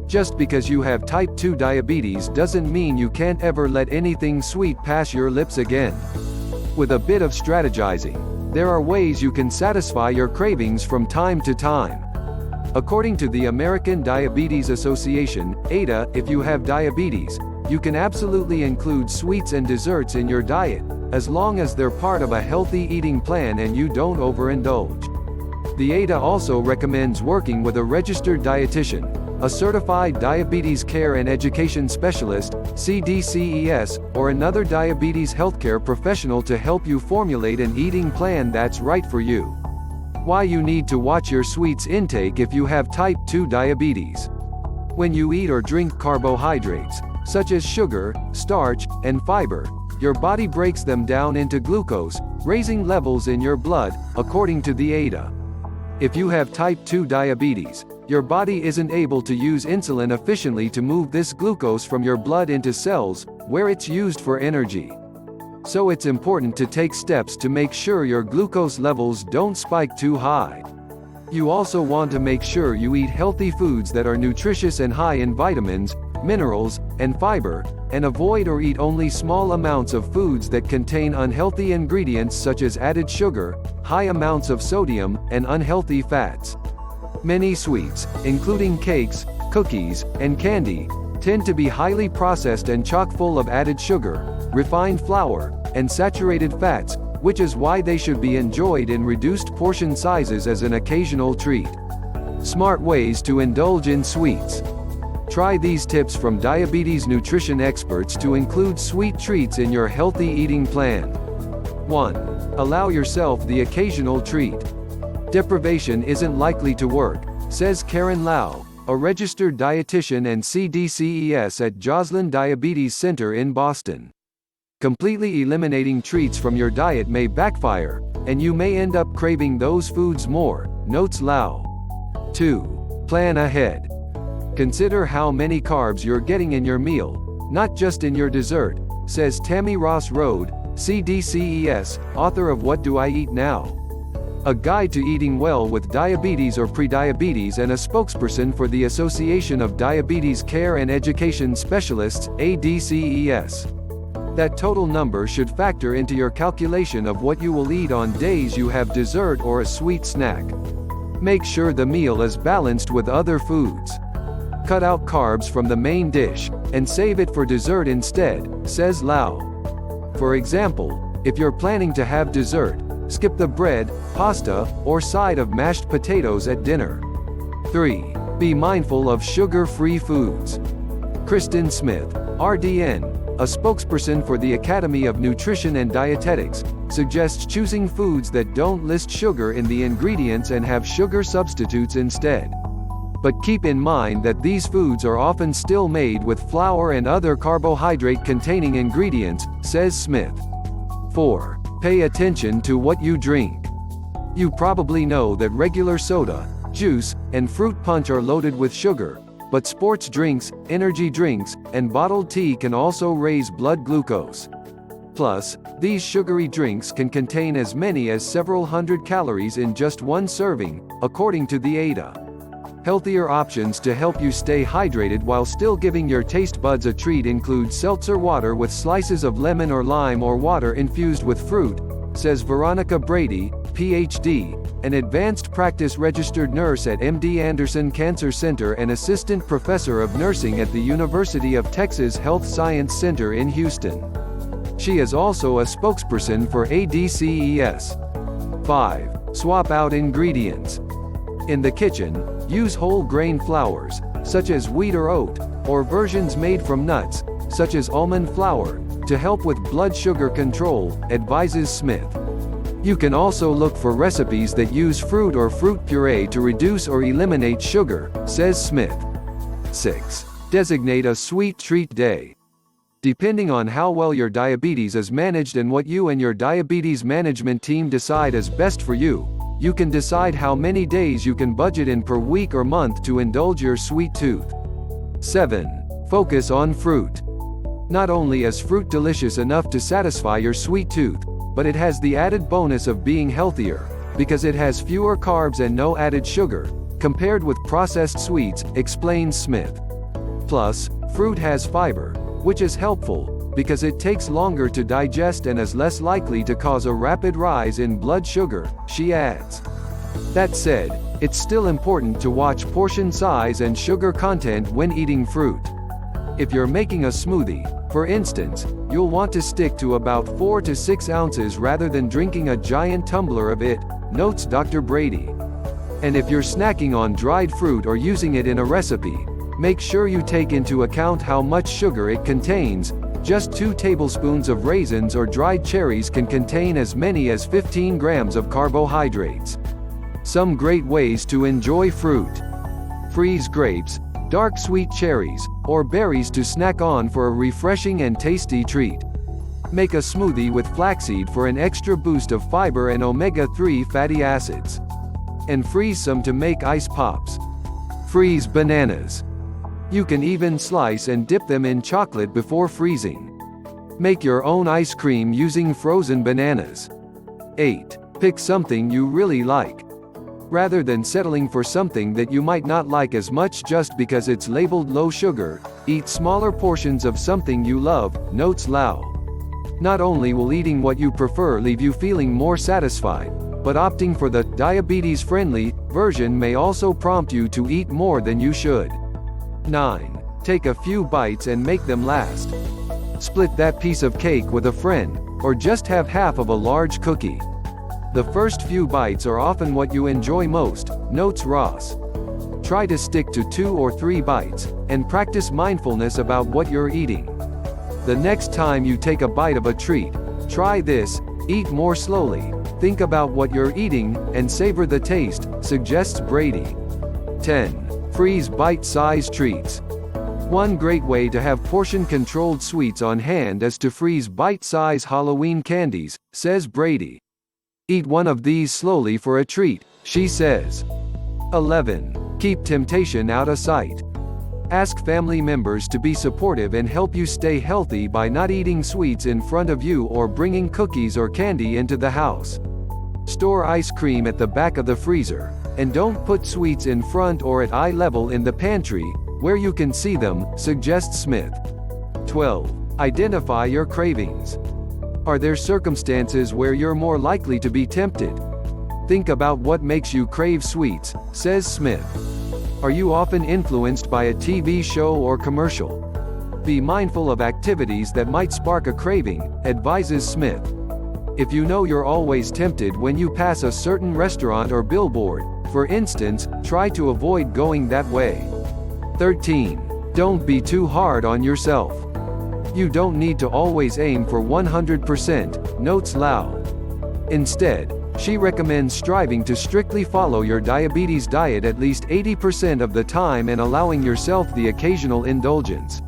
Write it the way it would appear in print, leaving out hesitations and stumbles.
Just because you have type 2 diabetes doesn't mean you can't ever let anything sweet pass your lips again. With a bit of strategizing, there are ways you can satisfy your cravings from time to time. According to the American Diabetes Association, ADA, if you have diabetes, you can absolutely include sweets and desserts in your diet, as long as they're part of a healthy eating plan and you don't overindulge. The ADA also recommends working with a registered dietitian, a certified diabetes care and education specialist, CDCES, or another diabetes healthcare professional to help you formulate an eating plan that's right for you. Why you need to watch your sweets intake if you have type 2 diabetes. When you eat or drink carbohydrates, such as sugar, starch, and fiber, your body breaks them down into glucose, raising levels in your blood, according to the ADA. If you have type 2 diabetes, your body isn't able to use insulin efficiently to move this glucose from your blood into cells, where it's used for energy. So it's important to take steps to make sure your glucose levels don't spike too high. You also want to make sure you eat healthy foods that are nutritious and high in vitamins, minerals, and fiber, and avoid or eat only small amounts of foods that contain unhealthy ingredients such as added sugar, high amounts of sodium, and unhealthy fats. Many sweets, including cakes, cookies, and candy, tend to be highly processed and chock full of added sugar, refined flour, and saturated fats, which is why they should be enjoyed in reduced portion sizes as an occasional treat. Smart ways to indulge in sweets. Try these tips from diabetes nutrition experts to include sweet treats in your healthy eating plan. 1. Allow yourself the occasional treat. Deprivation isn't likely to work, says Karen Lau, a registered dietitian and CDCES at Joslin Diabetes Center in Boston. Completely eliminating treats from your diet may backfire, and you may end up craving those foods more, notes Lau. 2. Plan ahead. Consider how many carbs you're getting in your meal, not just in your dessert, says Tammy Ross Rode, CDCES, author of What Do I Eat Now? A Guide to Eating Well with Diabetes or Prediabetes and a spokesperson for the Association of Diabetes Care and Education Specialists, ADCES. That total number should factor into your calculation of what you will eat on days you have dessert or a sweet snack. Make sure the meal is balanced with other foods. Cut out carbs from the main dish, and save it for dessert instead, says Lau. For example, if you're planning to have dessert, skip the bread, pasta, or side of mashed potatoes at dinner. 3. Be mindful of sugar-free foods. Kristen Smith, RDN, a spokesperson for the Academy of Nutrition and Dietetics, suggests choosing foods that don't list sugar in the ingredients and have sugar substitutes instead. But keep in mind that these foods are often still made with flour and other carbohydrate-containing ingredients, says Smith. 4. Pay attention to what you drink. You probably know that regular soda, juice, and fruit punch are loaded with sugar, but sports drinks, energy drinks, and bottled tea can also raise blood glucose. Plus, these sugary drinks can contain as many as several hundred calories in just one serving, according to the ADA. Healthier options to help you stay hydrated while still giving your taste buds a treat include seltzer water with slices of lemon or lime or water infused with fruit, says Veronica Brady, Ph.D., an advanced practice registered nurse at MD Anderson Cancer Center and assistant professor of nursing at the University of Texas Health Science Center in Houston. She is also a spokesperson for ADCES. 5. Swap out ingredients. In the kitchen, use whole grain flours, such as wheat or oat, or versions made from nuts, such as almond flour, to help with blood sugar control, advises Smith. You can also look for recipes that use fruit or fruit puree to reduce or eliminate sugar, says Smith. 6. Designate a sweet treat day. Depending on how well your diabetes is managed and what you and your diabetes management team decide is best for you, you can decide how many days you can budget in per week or month to indulge your sweet tooth. 7. Focus on fruit. Not only is fruit delicious enough to satisfy your sweet tooth, but it has the added bonus of being healthier, because it has fewer carbs and no added sugar, compared with processed sweets, explains Smith. Plus, fruit has fiber, which is helpful, because it takes longer to digest and is less likely to cause a rapid rise in blood sugar, she adds. That said, it's still important to watch portion size and sugar content when eating fruit. If you're making a smoothie, for instance, you'll want to stick to about 4 to 6 ounces rather than drinking a giant tumbler of it, notes Dr. Brady. And if you're snacking on dried fruit or using it in a recipe, make sure you take into account how much sugar it contains. Just 2 tablespoons of raisins or dried cherries can contain as many as 15 grams of carbohydrates. Some great ways to enjoy fruit. Freeze grapes, dark sweet cherries, or berries to snack on for a refreshing and tasty treat. Make a smoothie with flaxseed for an extra boost of fiber and omega-3 fatty acids. And freeze some to make ice pops. Freeze bananas. You can even slice and dip them in chocolate before freezing. Make your own ice cream using frozen bananas. 8. Pick something you really like. Rather than settling for something that you might not like as much just because it's labeled low sugar, eat smaller portions of something you love, notes Lau. Not only will eating what you prefer leave you feeling more satisfied, but opting for the diabetes-friendly version may also prompt you to eat more than you should. 9. Take a few bites and make them last. Split that piece of cake with a friend, or just have half of a large cookie. The first few bites are often what you enjoy most, notes Ross. Try to stick to 2 or 3 bites, and practice mindfulness about what you're eating. The next time you take a bite of a treat, try this: eat more slowly, think about what you're eating, and savor the taste, suggests Brady. 10. Freeze bite-sized treats. One great way to have portion-controlled sweets on hand is to freeze bite-sized Halloween candies, says Brady. Eat one of these slowly for a treat, she says. 11. Keep temptation out of sight. Ask family members to be supportive and help you stay healthy by not eating sweets in front of you or bringing cookies or candy into the house. Store ice cream at the back of the freezer, and don't put sweets in front or at eye level in the pantry, where you can see them, suggests Smith. 12. Identify your cravings. Are there circumstances where you're more likely to be tempted? Think about what makes you crave sweets, says Smith. Are you often influenced by a TV show or commercial? Be mindful of activities that might spark a craving, advises Smith. If you know you're always tempted when you pass a certain restaurant or billboard, for instance, try to avoid going that way. 13. Don't be too hard on yourself. You don't need to always aim for 100%, notes Lau. Instead, she recommends striving to strictly follow your diabetes diet at least 80% of the time and allowing yourself the occasional indulgence.